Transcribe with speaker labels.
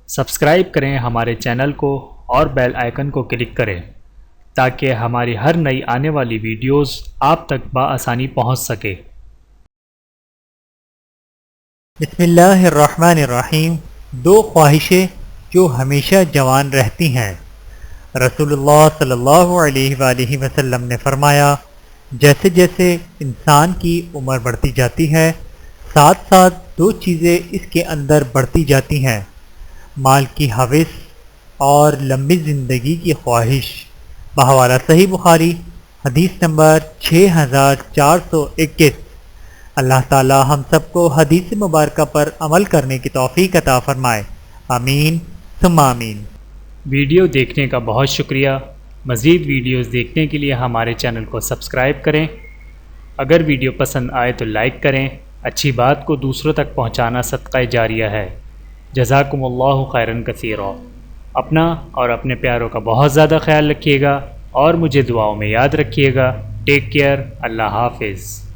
Speaker 1: Subscribe کریں ہمارے channel کو اور بیل آئیکن کو کلک کریں تاکہ ہماری ہر نئی آنے والی ویڈیوز آپ تک بآسانی پہنچ سکے۔
Speaker 2: بسم اللہ الرحمن الرحیم۔ دو خواہشیں جو ہمیشہ جوان رہتی ہیں۔ رسول اللہ صلی اللہ علیہ وآلہ وسلم نے فرمایا، جیسے جیسے انسان کی عمر بڑھتی جاتی ہے ساتھ ساتھ دو چیزیں اس کے اندر بڑھتی جاتی ہیں، مال کی ہوس اور لمبی زندگی کی خواہش۔ بحوالہ صحیح بخاری، حدیث نمبر 6421۔ اللہ تعالی ہم سب کو حدیث مبارکہ پر عمل کرنے کی توفیق عطا فرمائے، آمین ثم آمین۔
Speaker 1: ویڈیو دیکھنے کا بہت شکریہ۔ مزید ویڈیوز دیکھنے کے لیے ہمارے چینل کو سبسکرائب کریں۔ اگر ویڈیو پسند آئے تو لائک کریں۔ اچھی بات کو دوسروں تک پہنچانا صدقہ جاریہ ہے۔ جزاکم اللہ خیرا کثیرا۔ اپنا اور اپنے پیاروں کا بہت زیادہ خیال رکھیے گا اور مجھے دعاؤں میں یاد رکھیے گا۔ Take care. اللہ حافظ۔